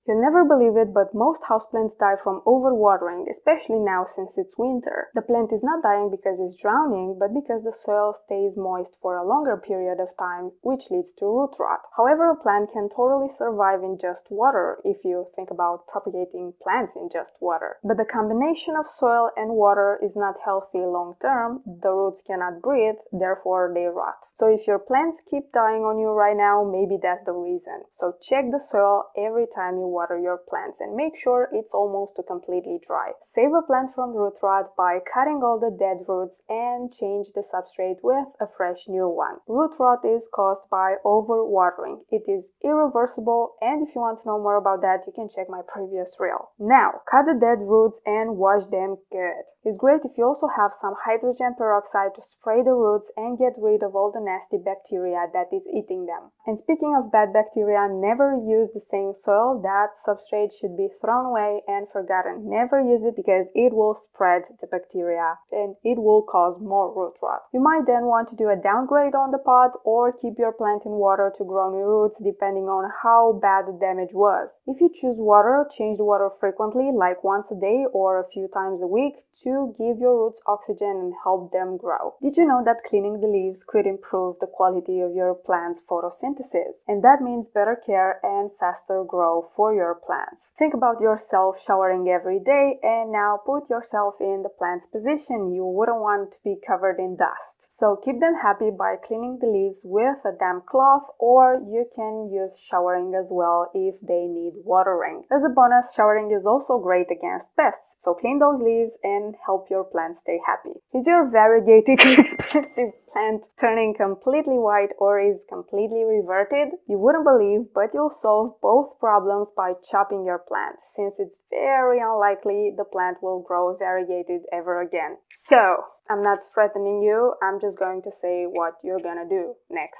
You'll never believe it, but most houseplants die from overwatering, especially now since it's winter. The plant is not dying because it's drowning, but because the soil stays moist for a longer period of time, which leads to root rot. However, a plant can totally survive in just water if you think about propagating plants in just water. But the combination of soil and water is not healthy long term. The roots cannot breathe, therefore they rot. So if your plants keep dying on you right now, maybe that's the reason. So check the soil every time you water your plants and make sure it's almost completely dry. Save a plant from root rot by cutting all the dead roots and change the substrate with a fresh new one. Root rot is caused by overwatering. It is irreversible, and if you want to know more about that, you can check my previous reel. Now, cut the dead roots and wash them good. It's great if you also have some hydrogen peroxide to spray the roots and get rid of all the nasty bacteria that is eating them. And speaking of bad bacteria, never use the same soil. That substrate should be thrown away and forgotten. Never use it because it will spread the bacteria and it will cause more root rot. You might then want to do a downgrade on the pot or keep your plant in water to grow new roots depending on how bad the damage was. If you choose water, change the water frequently, like once a day or a few times a week, to give your roots oxygen and help them grow. Did you know that cleaning the leaves could improve the quality of your plant's photosynthesis? And that means better care and faster growth for your plants. Think about yourself showering every day and now put yourself in the plant's position. You wouldn't want to be covered in dust. So keep them happy by cleaning the leaves with a damp cloth, or you can use showering as well if they need watering. As a bonus, showering is also great against pests. So clean those leaves and help your plant stay happy. Is your variegated expensive plant turning completely white or is completely reverted? You wouldn't believe, but you'll solve both problems by chopping your plant, since it's very unlikely the plant will grow variegated ever again. So, I'm not threatening you, I'm just going to say what you're gonna do next.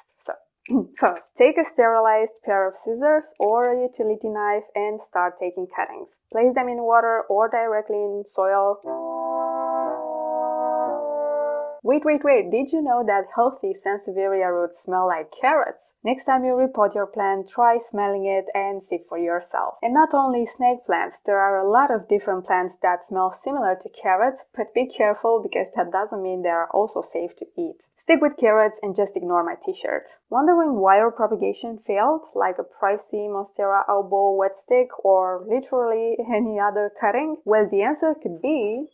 So, take a sterilized pair of scissors or a utility knife and start taking cuttings. Place them in water or directly in soil. Wait, did you know that healthy Sansevieria roots smell like carrots? Next time you repot your plant, try smelling it and see for yourself. And not only snake plants, there are a lot of different plants that smell similar to carrots, but be careful because that doesn't mean they are also safe to eat. Stick with carrots and just ignore my t-shirt. Wondering why your propagation failed, like a pricey Monstera elbow wet stick or literally any other cutting? Well, the answer could be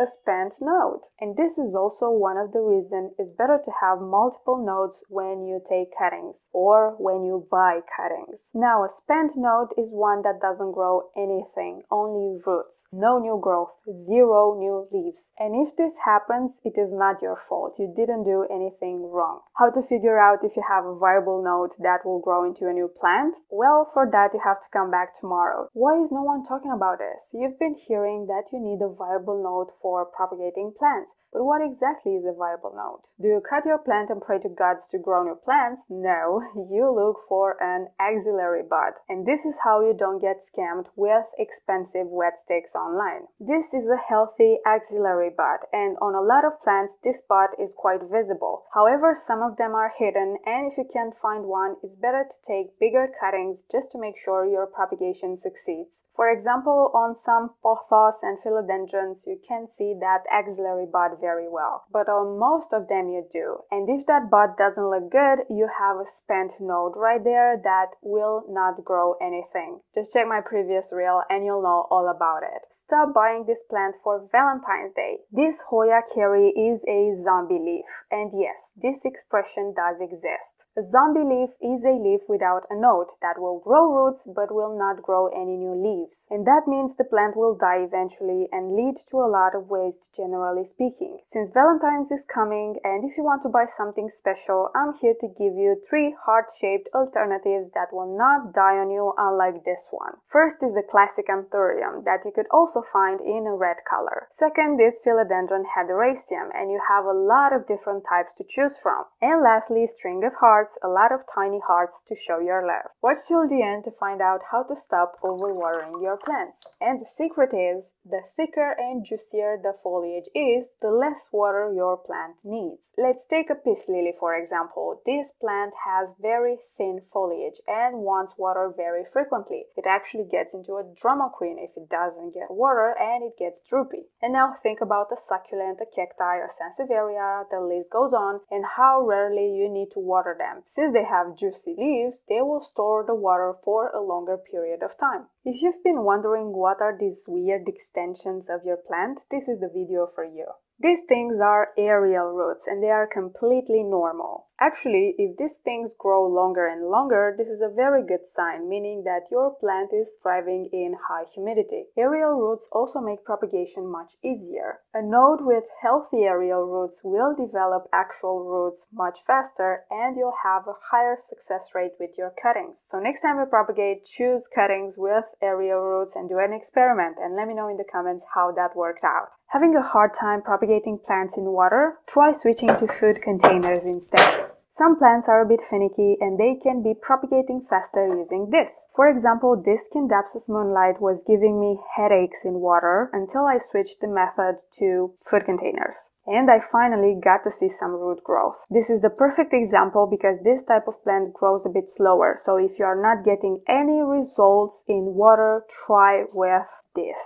a spent node. And this is also one of the reasons it's better to have multiple nodes when you take cuttings or when you buy cuttings. Now, a spent node is one that doesn't grow anything, only roots. No new growth, zero new leaves. And if this happens, it is not your fault. You didn't do anything wrong. How to figure out if you have a viable node that will grow into a new plant? Well, for that you have to come back tomorrow. Why is no one talking about this? You've been hearing that you need a viable node for propagating plants. But what exactly is a viable node? Do you cut your plant and pray to gods to grow new plants? No, you look for an axillary bud. And this is how you don't get scammed with expensive wet sticks online. This is a healthy axillary bud, and on a lot of plants this bud is quite visible. However, some of them are hidden, and if you can't find one, it's better to take bigger cuttings just to make sure your propagation succeeds. For example, on some pothos and philodendrons, you can see that axillary bud very well. But on most of them you do. And if that bud doesn't look good, you have a spent node right there that will not grow anything. Just check my previous reel and you'll know all about it. Stop buying this plant for Valentine's Day. This Hoya Kerii is a zombie leaf. And yes, this expression does exist. A zombie leaf is a leaf without a node that will grow roots but will not grow any new leaves. And that means the plant will die eventually and lead to a lot of waste, generally speaking. Since Valentine's is coming, and if you want to buy something special, I'm here to give you 3 heart-shaped alternatives that will not die on you, unlike this one. First is the classic anthurium that you could also find in a red color. Second is philodendron hederaceum, and you have a lot of different types to choose from. And lastly, string of hearts hearts, a lot of tiny hearts to show your love. Watch till the end to find out how to stop overwatering your plants. And the secret is, the thicker and juicier the foliage is, the less water your plant needs. Let's take a peace lily for example. This plant has very thin foliage and wants water very frequently. It actually gets into a drama queen if it doesn't get water, and it gets droopy. And now think about a succulent, a cacti, a Sansevieria, the list goes on, and how rarely you need to water them. Since they have juicy leaves, they will store the water for a longer period of time. If you've been wondering what are these weird extensions of your plant, this is the video for you. These things are aerial roots and they are completely normal. Actually, if these things grow longer and longer, this is a very good sign, meaning that your plant is thriving in high humidity. Aerial roots also make propagation much easier. A node with healthy aerial roots will develop actual roots much faster, and you'll have a higher success rate with your cuttings. So next time you propagate, choose cuttings with aerial roots and do an experiment, and let me know in the comments how that worked out. Having a hard time propagating plants in water? Try switching to food containers instead. Some plants are a bit finicky and they can be propagating faster using this. For example, this Scindapsus moonlight was giving me headaches in water until I switched the method to food containers. And I finally got to see some root growth. This is the perfect example because this type of plant grows a bit slower. So if you are not getting any results in water, try with this.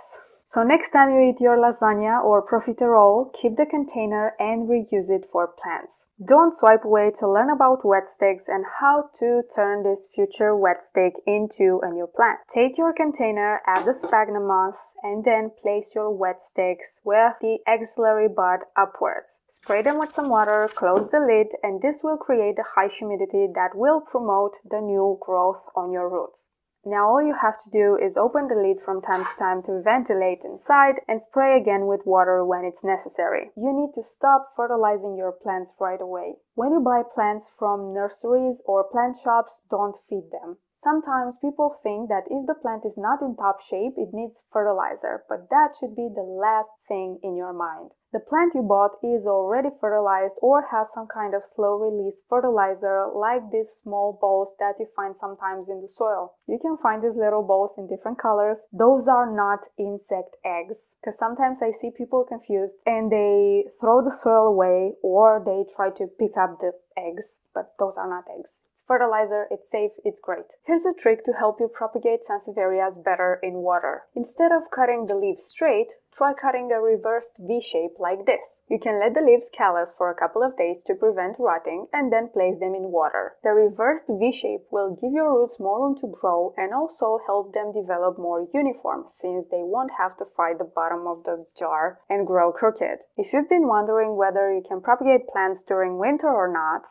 So next time you eat your lasagna or profiterole, keep the container and reuse it for plants. Don't swipe away to learn about wet sticks and how to turn this future wet stick into a new plant. Take your container, add the sphagnum moss, and then place your wet sticks with the axillary bud upwards. Spray them with some water, close the lid, and this will create a high humidity that will promote the new growth on your roots. Now all you have to do is open the lid from time to time to ventilate inside and spray again with water when it's necessary. You need to stop fertilizing your plants right away. When you buy plants from nurseries or plant shops, don't feed them. Sometimes people think that if the plant is not in top shape, it needs fertilizer, but that should be the last thing in your mind. The plant you bought is already fertilized or has some kind of slow-release fertilizer like these small balls that you find sometimes in the soil. You can find these little balls in different colors. Those are not insect eggs, because sometimes I see people confused and they throw the soil away or they try to pick up the eggs, but those are not eggs. Fertilizer, it's safe, it's great. Here's a trick to help you propagate Sansevierias better in water. Instead of cutting the leaves straight, try cutting a reversed V-shape like this. You can let the leaves callus for a couple of days to prevent rotting and then place them in water. The reversed V-shape will give your roots more room to grow and also help them develop more uniform, since they won't have to fight the bottom of the jar and grow crooked. If you've been wondering whether you can propagate plants during winter or not,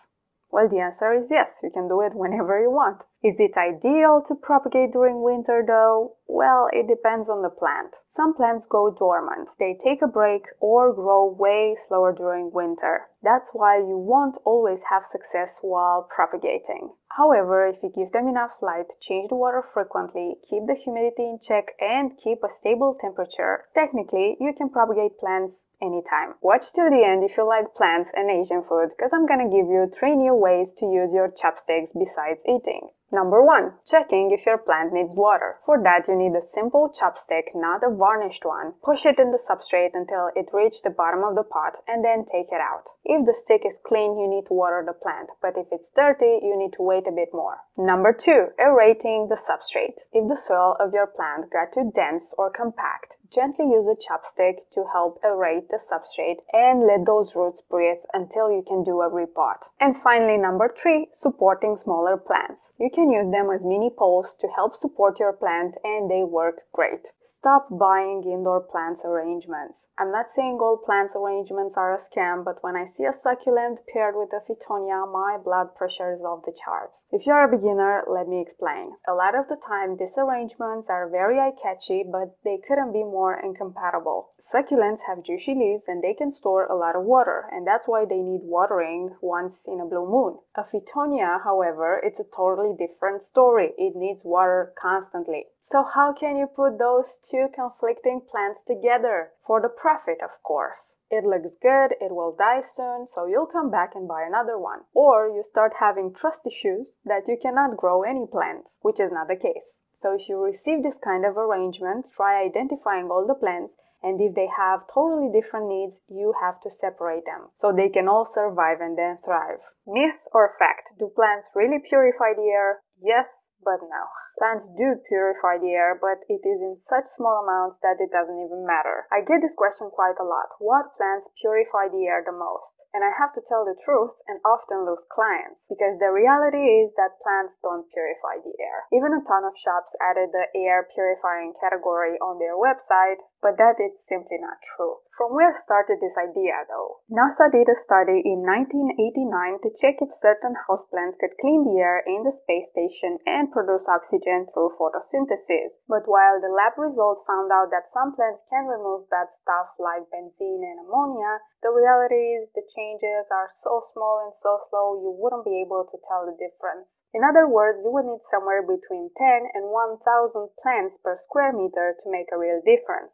well, the answer is yes, you can do it whenever you want. Is it ideal to propagate during winter though? Well, it depends on the plant. Some plants go dormant, they take a break or grow way slower during winter. That's why you won't always have success while propagating. However, if you give them enough light, change the water frequently, keep the humidity in check, and keep a stable temperature, technically you can propagate plants anytime. Watch till the end if you like plants and Asian food, because I'm gonna give you 3 new ways to use your chopsticks besides eating. Number 1. Checking if your plant needs water. For that you need a simple chopstick, not a varnished one. Push it in the substrate until it reaches the bottom of the pot and then take it out. If the stick is clean, you need to water the plant, but if it's dirty, you need to wait a bit more. Number 2. Aerating the substrate. If the soil of your plant got too dense or compact, gently use a chopstick to help aerate the substrate and let those roots breathe until you can do a repot. And finally, number 3, supporting smaller plants. You can use them as mini poles to help support your plant, and they work great. Stop buying indoor plants arrangements. I'm not saying all plants arrangements are a scam, but when I see a succulent paired with a Phytonia, my blood pressure is off the charts. If you're a beginner, let me explain. A lot of the time, these arrangements are very eye-catchy, but they couldn't be more more incompatible. Succulents have juicy leaves and they can store a lot of water, and that's why they need watering once in a blue moon. A Phytonia, however, it's a totally different story. It needs water constantly. So how can you put those two conflicting plants together? For the profit, of course. It looks good, it will die soon, so you'll come back and buy another one. Or you start having trust issues that you cannot grow any plant, which is not the case. So if you receive this kind of arrangement, try identifying all the plants, and if they have totally different needs, you have to separate them so they can all survive and then thrive. Myth or fact? Do plants really purify the air? Yes, but no. Plants do purify the air, but it is in such small amounts that it doesn't even matter. I get this question quite a lot. What plants purify the air the most? And I have to tell the truth and often lose clients, because the reality is that plants don't purify the air. Even a ton of shops added the air purifying category on their website, but that is simply not true. From where started this idea though? NASA did a study in 1989 to check if certain houseplants could clean the air in the space station and produce oxygen through photosynthesis. But while the lab results found out that some plants can remove bad stuff like benzene and ammonia, the reality is the changes are so small and so slow you wouldn't be able to tell the difference. In other words, you would need somewhere between 10 and 1,000 plants per square meter to make a real difference.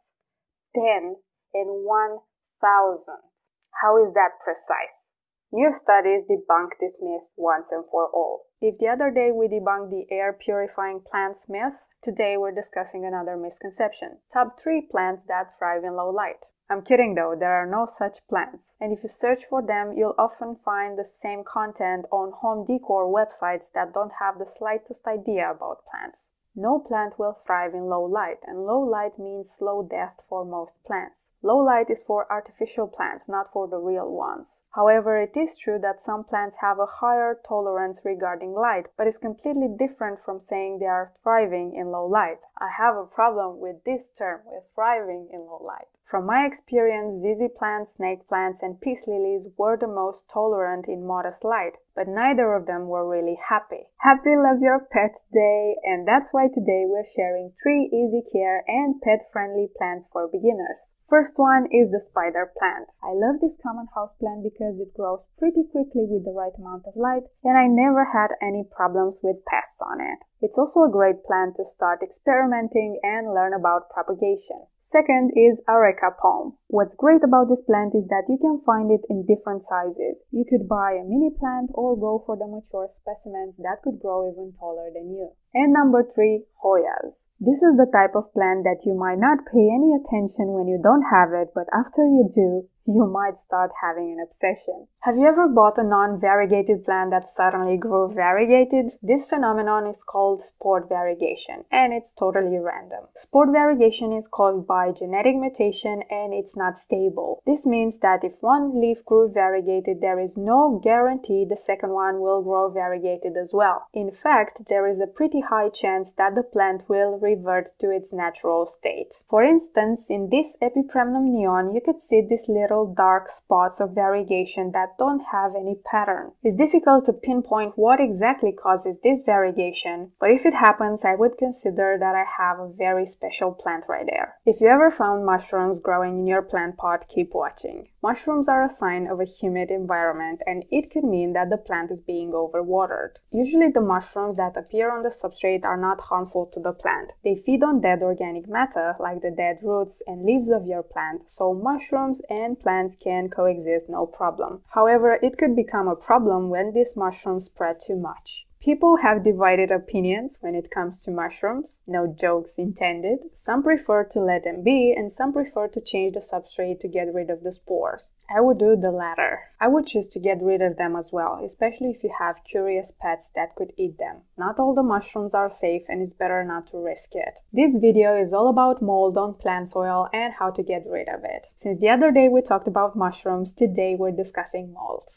10 and 1,000. How is that precise? New studies debunk this myth once and for all. If the other day we debunked the air purifying plants myth, today we're discussing another misconception. Top 3 plants that thrive in low light. I'm kidding though, there are no such plants. And if you search for them, you'll often find the same content on home decor websites that don't have the slightest idea about plants. No plant will thrive in low light, and low light means slow death for most plants. Low light is for artificial plants, not for the real ones. However, it is true that some plants have a higher tolerance regarding light, but it's completely different from saying they are thriving in low light. I have a problem with this term, with thriving in low light. From my experience, ZZ plants, snake plants, and peace lilies were the most tolerant in modest light, but neither of them were really happy. Happy Love Your Pet Day, and that's why today we're sharing 3 easy care and pet-friendly plants for beginners. First one is the spider plant. I love this common houseplant because it grows pretty quickly with the right amount of light, and I never had any problems with pests on it. It's also a great plant to start experimenting and learn about propagation. Second is Areca palm. What's great about this plant is that you can find it in different sizes. You could buy a mini plant or go for the mature specimens that could grow even taller than you. And number 3, Hoyas. This is the type of plant that you might not pay any attention when you don't have it, but after you do, you might start having an obsession. Have you ever bought a non-variegated plant that suddenly grew variegated? This phenomenon is called sport variegation, and it's totally random. Sport variegation is caused by genetic mutation and it's not stable. This means that if one leaf grew variegated, there is no guarantee the second one will grow variegated as well. In fact, there is a pretty high chance that the plant will revert to its natural state. For instance, in this Epipremnum neon, you could see these little dark spots of variegation that don't have any pattern. It's difficult to pinpoint what exactly causes this variegation, but if it happens, I would consider that I have a very special plant right there. If you ever found mushrooms growing in your plant pot, keep watching. Mushrooms are a sign of a humid environment, and it could mean that the plant is being overwatered. Usually the mushrooms that appear on the substrate are not harmful to the plant. They feed on dead organic matter, like the dead roots and leaves of your plant, so mushrooms and plants can coexist no problem. However, it could become a problem when these mushrooms spread too much. People have divided opinions when it comes to mushrooms, no jokes intended. Some prefer to let them be, and some prefer to change the substrate to get rid of the spores. I would do the latter. I would choose to get rid of them as well, especially if you have curious pets that could eat them. Not all the mushrooms are safe, and it's better not to risk it. This video is all about mold on plant soil and how to get rid of it. Since the other day we talked about mushrooms, today we're discussing mold,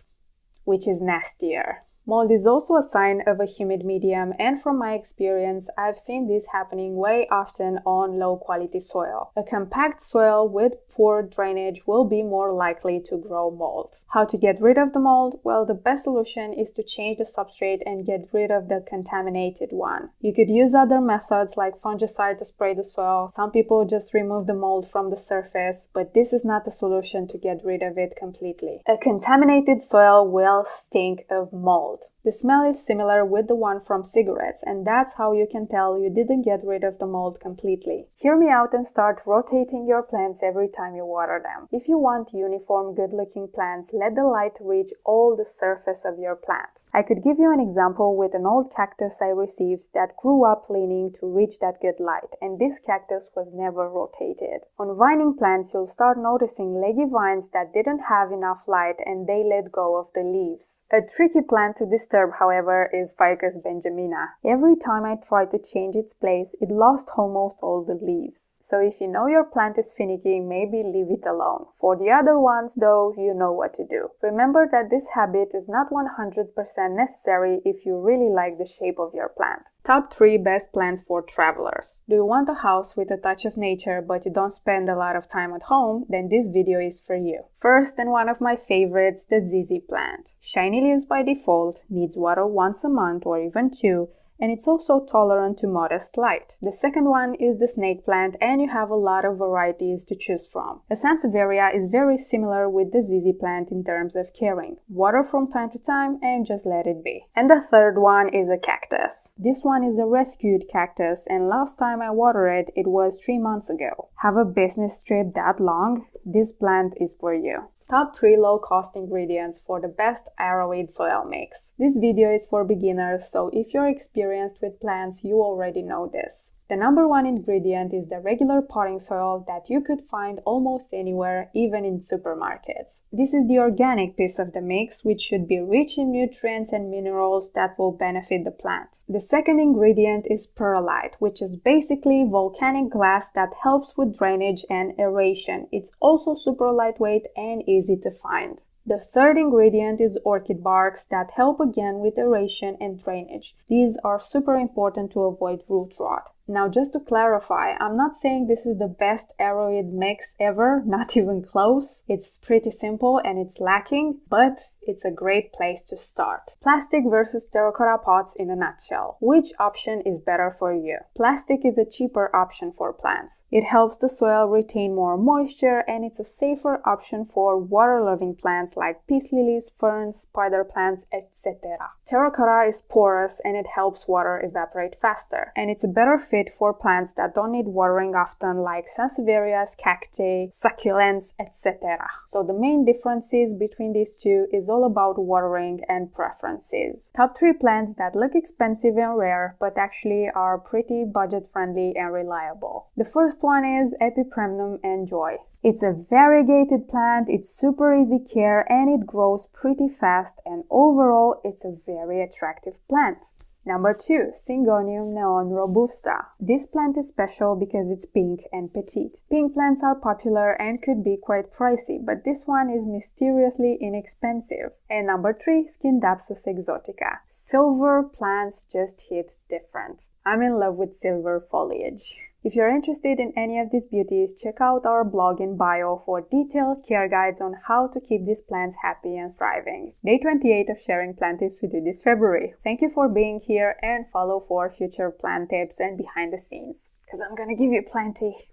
which is nastier. Mold is also a sign of a humid medium, and from my experience, I've seen this happening way often on low-quality soil. A compact soil with poor drainage will be more likely to grow mold. How to get rid of the mold? Well, the best solution is to change the substrate and get rid of the contaminated one. You could use other methods like fungicide to spray the soil. Some people just remove the mold from the surface, but this is not the solution to get rid of it completely. A contaminated soil will stink of mold. The smell is similar with the one from cigarettes, and that's how you can tell you didn't get rid of the mold completely. Hear me out and start rotating your plants every time you water them. If you want uniform, good-looking plants, let the light reach all the surface of your plant. I could give you an example with an old cactus I received that grew up leaning to reach that good light, and this cactus was never rotated. On vining plants, you'll start noticing leggy vines that didn't have enough light and they let go of the leaves. A tricky plant to disturb, however, is Ficus benjamina. Every time I tried to change its place, it lost almost all the leaves. So if you know your plant is finicky, maybe leave it alone. For the other ones, though, you know what to do. Remember that this habit is not 100% necessary if you really like the shape of your plant. Top 3 best plants for travelers. Do you want a house with a touch of nature but you don't spend a lot of time at home? Then this video is for you. First, and one of my favorites, the ZZ plant. Shiny leaves by default, needs water once a month or even 2, and it's also tolerant to modest light. The second one is the snake plant, and you have a lot of varieties to choose from. The Sansevieria is very similar with the ZZ plant in terms of caring. Water from time to time and just let it be. And the third one is a cactus. This one is a rescued cactus, and last time I watered it was 3 months ago. Have a business trip that long? This plant is for you. Top 3 low-cost ingredients for the best Aroid soil mix. This video is for beginners, so if you're experienced with plants, you already know this. The number 1 ingredient is the regular potting soil that you could find almost anywhere, even in supermarkets. This is the organic piece of the mix, which should be rich in nutrients and minerals that will benefit the plant. The second ingredient is perlite, which is basically volcanic glass that helps with drainage and aeration. It's also super lightweight and easy to find. The third ingredient is orchid barks that help again with aeration and drainage. These are super important to avoid root rot. Now, just to clarify, I'm not saying this is the best Aroid mix ever, not even close. It's pretty simple and it's lacking, but it's a great place to start. Plastic versus terracotta pots in a nutshell. Which option is better for you? Plastic is a cheaper option for plants. It helps the soil retain more moisture, and it's a safer option for water-loving plants like peace lilies, ferns, spider plants, etc. Terracotta is porous and it helps water evaporate faster, and it's a better fit for plants that don't need watering often like Sansevierias, cacti, succulents, etc. So the main differences between these two is all about watering and preferences. Top 3 plants that look expensive and rare but actually are pretty budget friendly and reliable. The first one is Epipremnum and Joy. It's a variegated plant, it's super easy care, and it grows pretty fast, and overall it's a very attractive plant. Number 2, Syngonium neon robusta. This plant is special because it's pink and petite. Pink plants are popular and could be quite pricey, but this one is mysteriously inexpensive. And number 3, Scindapsus exotica. Silver plants just hit different. I'm in love with silver foliage. If you're interested in any of these beauties, check out our blog in bio for detailed care guides on how to keep these plants happy and thriving. Day 28 of sharing plant tips with you this February. Thank you for being here, and follow for future plant tips and behind the scenes, because I'm gonna give you plenty.